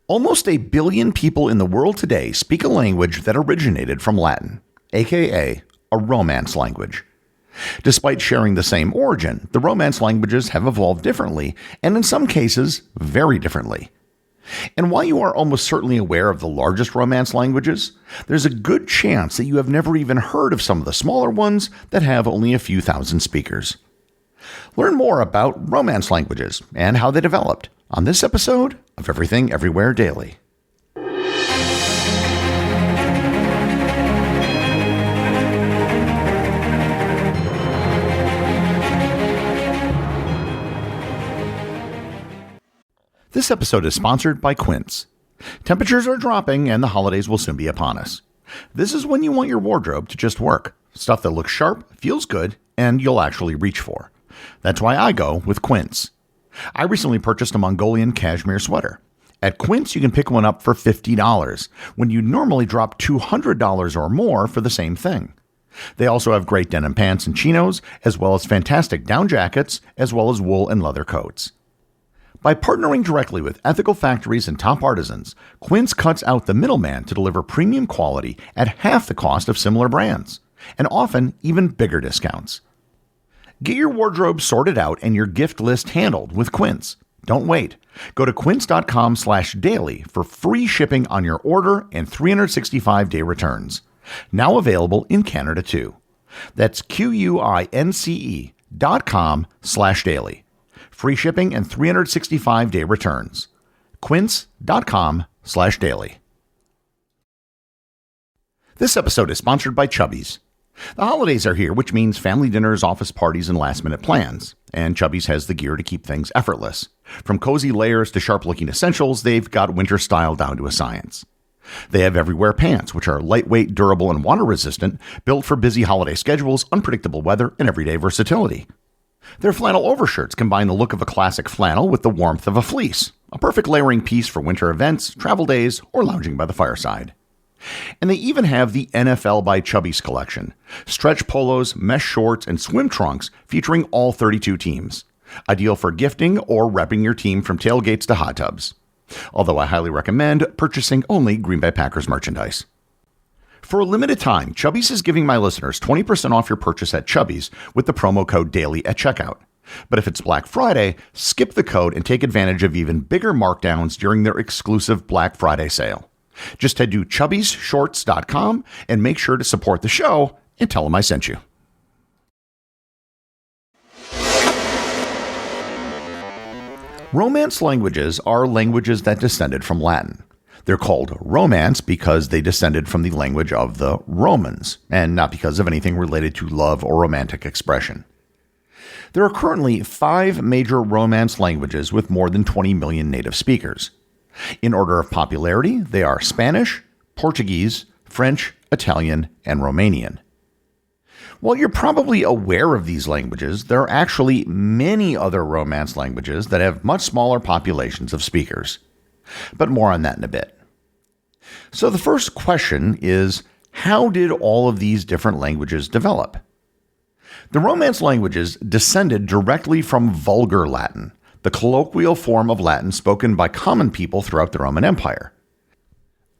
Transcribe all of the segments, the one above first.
Almost 1 billion people in the world today speak a language that originated from Latin, aka a Romance language. Despite sharing the same origin, the Romance languages have evolved differently, and in some cases, very differently. And while you are almost certainly aware of the largest Romance languages, there's a good chance that you have never even heard of some of the smaller ones that have only a few thousand speakers. Learn more about Romance languages and how they developed on this episode of Everything Everywhere Daily. This episode is sponsored by Quince. Temperatures are dropping and the holidays will soon be upon us. This is when you want your wardrobe to just work. Stuff that looks sharp, feels good, and you'll actually reach for. That's why I go with Quince. I recently purchased a Mongolian cashmere sweater. At Quince, you can pick one up for $50, when you normally drop $200 or more for the same thing. They also have great denim pants and chinos, as well as fantastic down jackets, as well as wool and leather coats. By partnering directly with ethical factories and top artisans, Quince cuts out the middleman to deliver premium quality at half the cost of similar brands, and often even bigger discounts. Get your wardrobe sorted out and your gift list handled with Quince. Don't wait. Go to quince.com/daily for free shipping on your order and 365-day returns. Now available in Canada too. That's QUINCE.com/daily. Free shipping and 365-day returns. Quince.com/daily. This episode is sponsored by Chubbies. The holidays are here, which means family dinners, office parties, and last-minute plans. And Chubbies has the gear to keep things effortless. From cozy layers to sharp-looking essentials, they've got winter style down to a science. They have everywhere pants, which are lightweight, durable, and water-resistant, built for busy holiday schedules, unpredictable weather, and everyday versatility. Their flannel overshirts combine the look of a classic flannel with the warmth of a fleece, a perfect layering piece for winter events, travel days, or lounging by the fireside. And they even have the NFL by Chubbies collection, stretch polos, mesh shorts, and swim trunks featuring all 32 teams, ideal for gifting or repping your team from tailgates to hot tubs. Although I highly recommend purchasing only Green Bay Packers merchandise. For a limited time, Chubbies is giving my listeners 20% off your purchase at Chubbies with the promo code DAILY at checkout. But if it's Black Friday, skip the code and take advantage of even bigger markdowns during their exclusive Black Friday sale. Just head to chubbiesshorts.com and make sure to support the show and tell them I sent you. Romance languages are languages that descended from Latin. They're called Romance because they descended from the language of the Romans, and not because of anything related to love or romantic expression. There are currently 5 major Romance languages with more than 20 million native speakers. In order of popularity, they are Spanish, Portuguese, French, Italian, and Romanian. While you're probably aware of these languages, there are actually many other Romance languages that have much smaller populations of speakers. But more on that in a bit. So the first question is, how did all of these different languages develop? The Romance languages descended directly from Vulgar Latin, the colloquial form of Latin spoken by common people throughout the Roman Empire.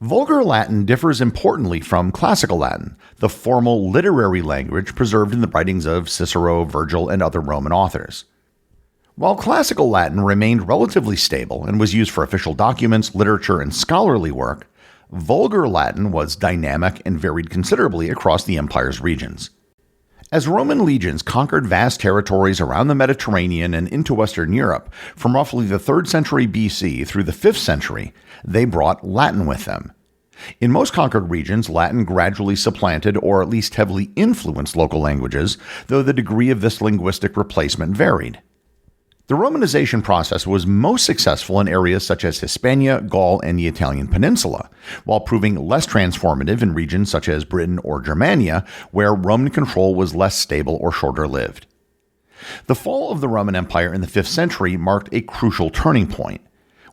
Vulgar Latin differs importantly from Classical Latin, the formal literary language preserved in the writings of Cicero, Virgil, and other Roman authors. While Classical Latin remained relatively stable and was used for official documents, literature, and scholarly work, Vulgar Latin was dynamic and varied considerably across the empire's regions. As Roman legions conquered vast territories around the Mediterranean and into Western Europe from roughly the 3rd century BC through the 5th century, they brought Latin with them. In most conquered regions, Latin gradually supplanted or at least heavily influenced local languages, though the degree of this linguistic replacement varied. The Romanization process was most successful in areas such as Hispania, Gaul, and the Italian peninsula, while proving less transformative in regions such as Britain or Germania, where Roman control was less stable or shorter-lived. The fall of the Roman Empire in the 5th century marked a crucial turning point.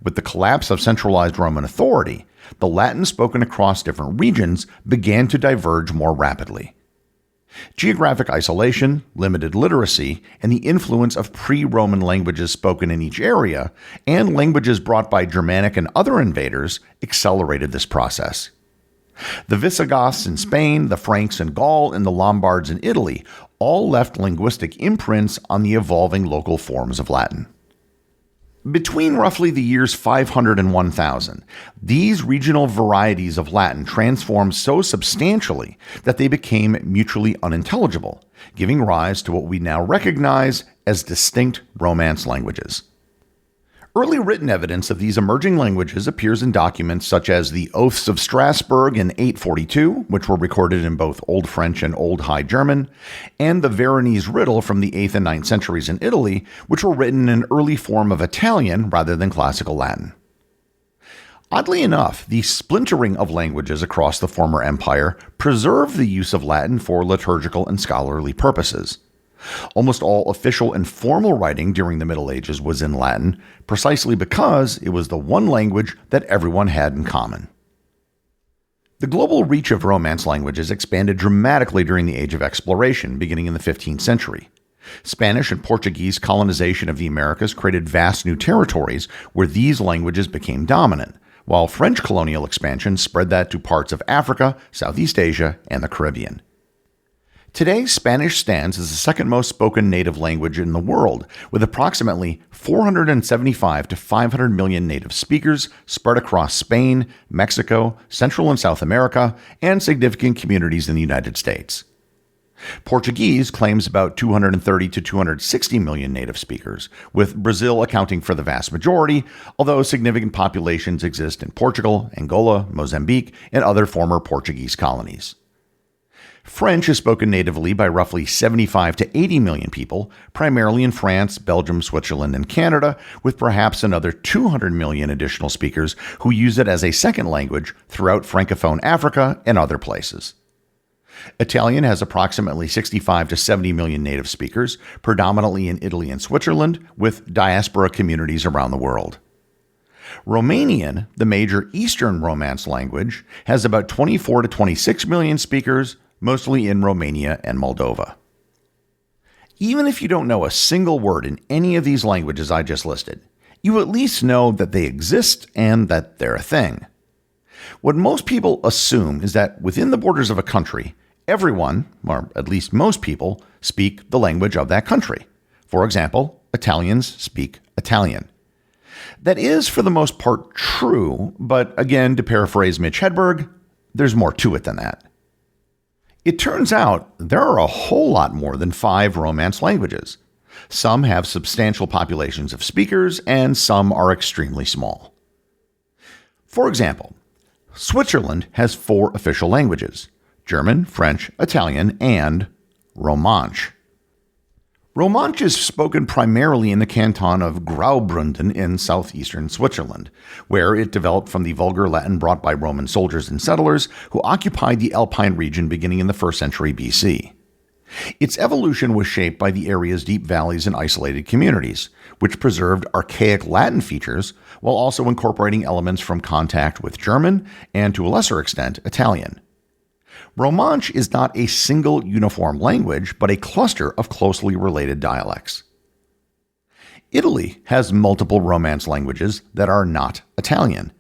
With the collapse of centralized Roman authority, the Latin spoken across different regions began to diverge more rapidly. Geographic isolation, limited literacy, and the influence of pre-Roman languages spoken in each area, and languages brought by Germanic and other invaders, accelerated this process. The Visigoths in Spain, the Franks in Gaul, and the Lombards in Italy all left linguistic imprints on the evolving local forms of Latin. Between roughly the years 500 and 1000, these regional varieties of Latin transformed so substantially that they became mutually unintelligible, giving rise to what we now recognize as distinct Romance languages. Early written evidence of these emerging languages appears in documents such as the Oaths of Strasbourg in 842, which were recorded in both Old French and Old High German, and the Veronese riddle from the 8th and 9th centuries in Italy, which were written in an early form of Italian rather than Classical Latin. Oddly enough, the splintering of languages across the former empire preserved the use of Latin for liturgical and scholarly purposes. Almost all official and formal writing during the Middle Ages was in Latin, precisely because it was the one language that everyone had in common. The global reach of Romance languages expanded dramatically during the Age of Exploration, beginning in the 15th century. Spanish and Portuguese colonization of the Americas created vast new territories where these languages became dominant, while French colonial expansion spread that to parts of Africa, Southeast Asia, and the Caribbean. Today, Spanish stands as the second most spoken native language in the world, with approximately 475 to 500 million native speakers spread across Spain, Mexico, Central and South America, and significant communities in the United States. Portuguese claims about 230 to 260 million native speakers, with Brazil accounting for the vast majority, although significant populations exist in Portugal, Angola, Mozambique, and other former Portuguese colonies. French is spoken natively by roughly 75 to 80 million people, primarily in France, Belgium, Switzerland, and Canada, with perhaps another 200 million additional speakers who use it as a second language throughout Francophone Africa and other places. Italian has approximately 65 to 70 million native speakers, predominantly in Italy and Switzerland, with diaspora communities around the world. Romanian, the major Eastern Romance language, has about 24 to 26 million speakers, mostly in Romania and Moldova. Even if you don't know a single word in any of these languages I just listed, you at least know that they exist and that they're a thing. What most people assume is that within the borders of a country, everyone, or at least most people, speak the language of that country. For example, Italians speak Italian. That is, for the most part, true, but again, to paraphrase Mitch Hedberg, there's more to it than that. It turns out there are a whole lot more than 5 Romance languages. Some have substantial populations of speakers, and some are extremely small. For example, Switzerland has 4 official languages: German, French, Italian, and Romansh. Romansh is spoken primarily in the canton of Graubünden in southeastern Switzerland, where it developed from the vulgar Latin brought by Roman soldiers and settlers who occupied the Alpine region beginning in the 1st century BC. Its evolution was shaped by the area's deep valleys and isolated communities, which preserved archaic Latin features while also incorporating elements from contact with German and, to a lesser extent, Italian. Romansh is not a single uniform language, but a cluster of closely related dialects. Italy has multiple Romance languages that are not Italian.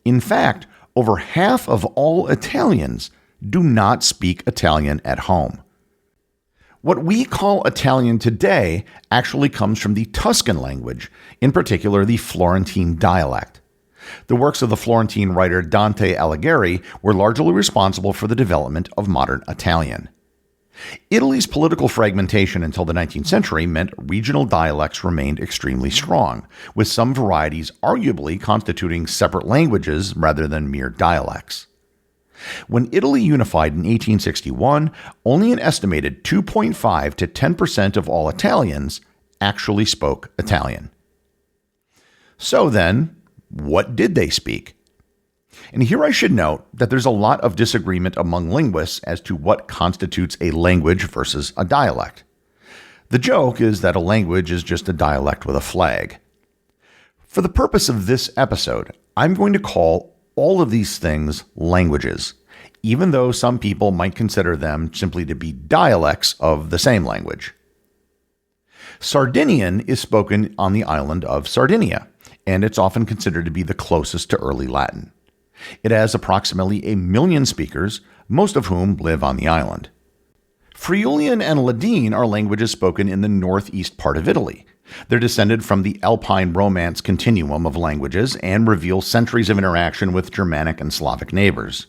In fact, over half of all Italians do not speak Italian at home. What we call Italian today actually comes from the Tuscan language, in particular the Florentine dialect. The works of the Florentine writer Dante Alighieri were largely responsible for the development of modern Italian. Italy's political fragmentation until the 19th century meant regional dialects remained extremely strong, with some varieties arguably constituting separate languages rather than mere dialects. When Italy unified in 1861, only an estimated 2.5 to 10% of all Italians actually spoke Italian. So then, what did they speak? And here I should note that there's a lot of disagreement among linguists as to what constitutes a language versus a dialect. The joke is that a language is just a dialect with a flag. For the purpose of this episode, I'm going to call all of these things languages, even though some people might consider them simply to be dialects of the same language. Sardinian is spoken on the island of Sardinia, and it's often considered to be the closest to early Latin. It has approximately 1 million speakers, most of whom live on the island. Friulian and Ladine are languages spoken in the northeast part of Italy. They're descended from the Alpine Romance continuum of languages and reveal centuries of interaction with Germanic and Slavic neighbors.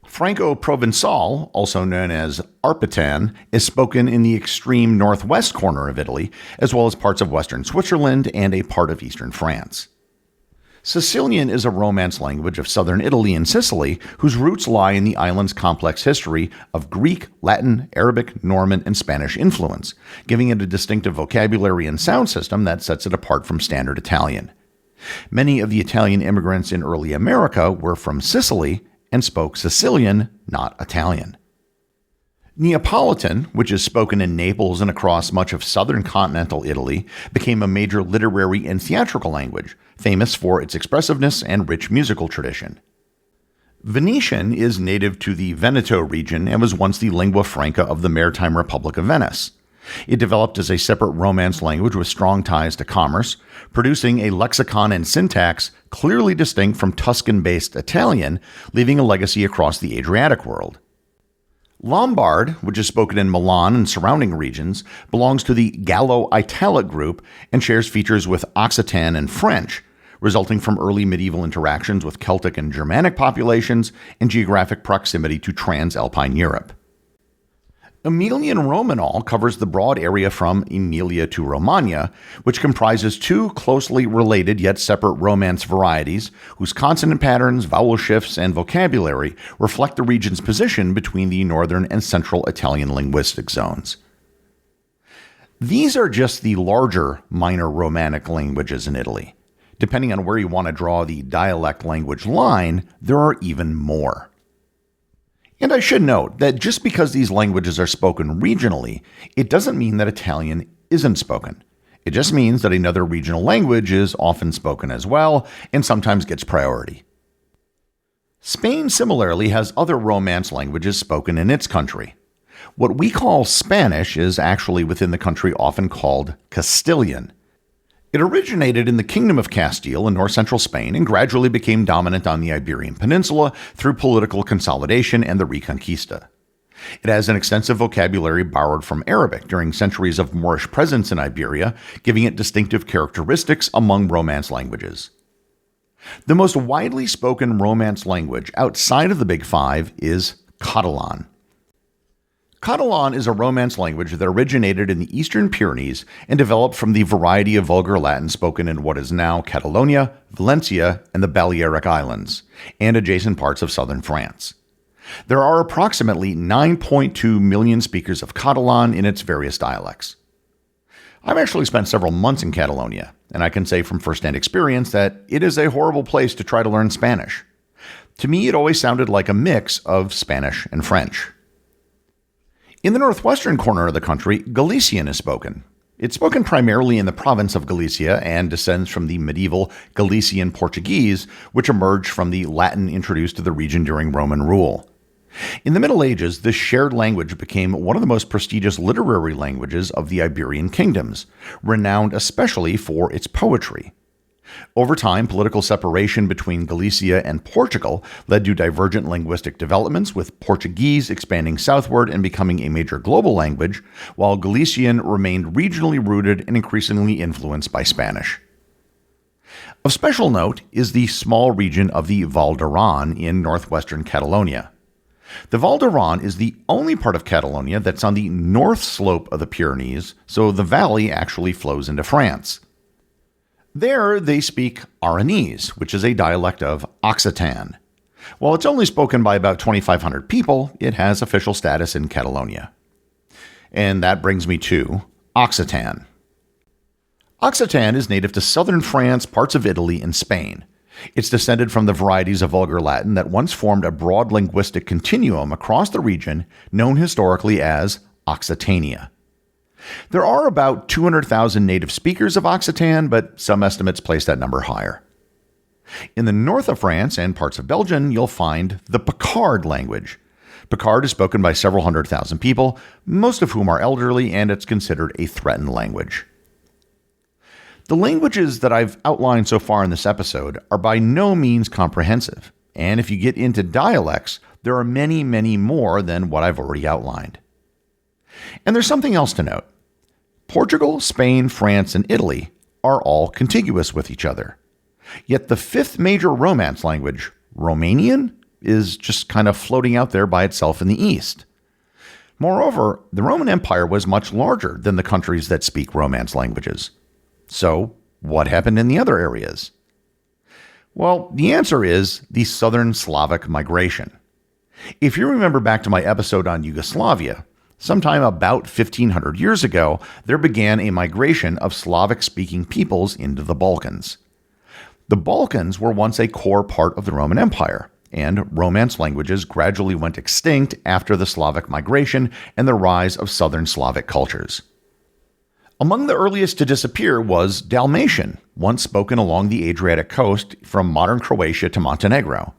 Franco-Provençal, also known as Arpitan, is spoken in the extreme northwest corner of Italy, as well as parts of western Switzerland and a part of eastern France. Sicilian is a Romance language of southern Italy and Sicily, whose roots lie in the island's complex history of Greek, Latin, Arabic, Norman, and Spanish influence, giving it a distinctive vocabulary and sound system that sets it apart from standard Italian. Many of the Italian immigrants in early America were from Sicily and spoke Sicilian, not Italian. Neapolitan, which is spoken in Naples and across much of southern continental Italy, became a major literary and theatrical language, famous for its expressiveness and rich musical tradition. Venetian is native to the Veneto region and was once the lingua franca of the Maritime Republic of Venice. It developed as a separate Romance language with strong ties to commerce, producing a lexicon and syntax clearly distinct from Tuscan-based Italian, leaving a legacy across the Adriatic world. Lombard, which is spoken in Milan and surrounding regions, belongs to the Gallo-Italic group and shares features with Occitan and French, resulting from early medieval interactions with Celtic and Germanic populations and geographic proximity to Transalpine Europe. Emilian Romanol covers the broad area from Emilia to Romagna, which comprises two closely related yet separate Romance varieties whose consonant patterns, vowel shifts, and vocabulary reflect the region's position between the northern and central Italian linguistic zones. These are just the larger minor Romanic languages in Italy. Depending on where you want to draw the dialect language line, there are even more. And I should note that just because these languages are spoken regionally, it doesn't mean that Italian isn't spoken. It just means that another regional language is often spoken as well and sometimes gets priority. Spain similarly has other Romance languages spoken in its country. What we call Spanish is actually within the country often called Castilian. It originated in the Kingdom of Castile in north-central Spain and gradually became dominant on the Iberian Peninsula through political consolidation and the Reconquista. It has an extensive vocabulary borrowed from Arabic during centuries of Moorish presence in Iberia, giving it distinctive characteristics among Romance languages. The most widely spoken Romance language outside of the Big Five is Catalan. Catalan is a Romance language that originated in the Eastern Pyrenees and developed from the variety of Vulgar Latin spoken in what is now Catalonia, Valencia, and the Balearic Islands, and adjacent parts of southern France. There are approximately 9.2 million speakers of Catalan in its various dialects. I've actually spent several months in Catalonia, and I can say from first-hand experience that it is a horrible place to try to learn Spanish. To me, it always sounded like a mix of Spanish and French. In the northwestern corner of the country, Galician is spoken. It's spoken primarily in the province of Galicia and descends from the medieval Galician Portuguese, which emerged from the Latin introduced to the region during Roman rule. In the Middle Ages, this shared language became one of the most prestigious literary languages of the Iberian kingdoms, renowned especially for its poetry. Over time, political separation between Galicia and Portugal led to divergent linguistic developments, with Portuguese expanding southward and becoming a major global language, while Galician remained regionally rooted and increasingly influenced by Spanish. Of special note is the small region of the Val d'Aran in northwestern Catalonia. The Val d'Aran is the only part of Catalonia that's on the north slope of the Pyrenees, so the valley actually flows into France. There, they speak Aranese, which is a dialect of Occitan. While it's only spoken by about 2,500 people, it has official status in Catalonia. And that brings me to Occitan. Occitan is native to southern France, parts of Italy, and Spain. It's descended from the varieties of Vulgar Latin that once formed a broad linguistic continuum across the region known historically as Occitania. There are about 200,000 native speakers of Occitan, but some estimates place that number higher. In the north of France and parts of Belgium, you'll find the Picard language. Picard is spoken by several 100,000 people, most of whom are elderly, and it's considered a threatened language. The languages that I've outlined so far in this episode are by no means comprehensive, and if you get into dialects, there are many, many more than what I've already outlined. And there's something else to note. Portugal, Spain, France, and Italy are all contiguous with each other. Yet the fifth major Romance language, Romanian, is just kind of floating out there by itself in the east. Moreover, the Roman Empire was much larger than the countries that speak Romance languages. So, what happened in the other areas? Well, the answer is the Southern Slavic migration. If you remember back to my episode on Yugoslavia, sometime about 1500 years ago, there began a migration of Slavic-speaking peoples into the Balkans. The Balkans were once a core part of the Roman Empire, and Romance languages gradually went extinct after the Slavic migration and the rise of Southern Slavic cultures. Among the earliest to disappear was Dalmatian, once spoken along the Adriatic coast from modern Croatia to Montenegro.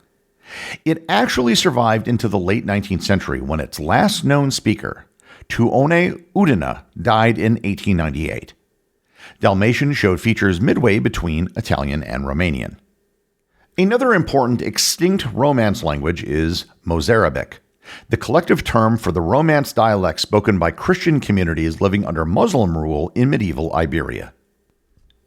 It actually survived into the late 19th century when its last known speaker, Tuone Udina, died in 1898. Dalmatian showed features midway between Italian and Romanian. Another important extinct Romance language is Mozarabic, the collective term for the Romance dialect spoken by Christian communities living under Muslim rule in medieval Iberia.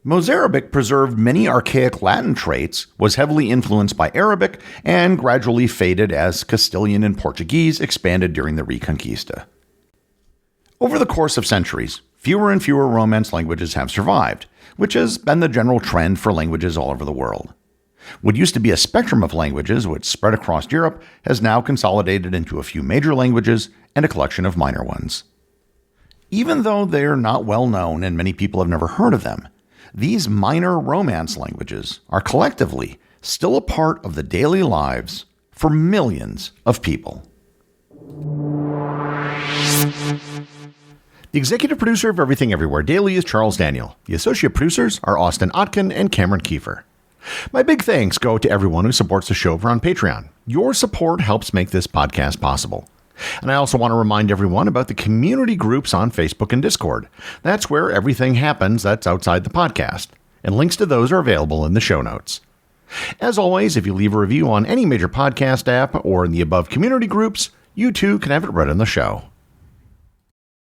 Mozarabic preserved many archaic Latin traits, was heavily influenced by Arabic, and gradually faded as Castilian and Portuguese expanded during the Reconquista. Over the course of centuries, fewer and fewer Romance languages have survived, which has been the general trend for languages all over the world. What used to be a spectrum of languages which spread across Europe has now consolidated into a few major languages and a collection of minor ones. Even though they are not well known and many people have never heard of them, these minor Romance languages are collectively still a part of the daily lives for millions of people. The executive producer of Everything Everywhere Daily is Charles Daniel. The associate producers are Austin Oetken and Cameron Kieffer. My big thanks go to everyone who supports the show over on Patreon. Your support helps make this podcast possible. And I also want to remind everyone about the community groups on Facebook and Discord. That's where everything happens that's outside the podcast, and links to those are available in the show notes. As always, if you leave a review on any major podcast app or in the above community groups, you too can have it read on the show.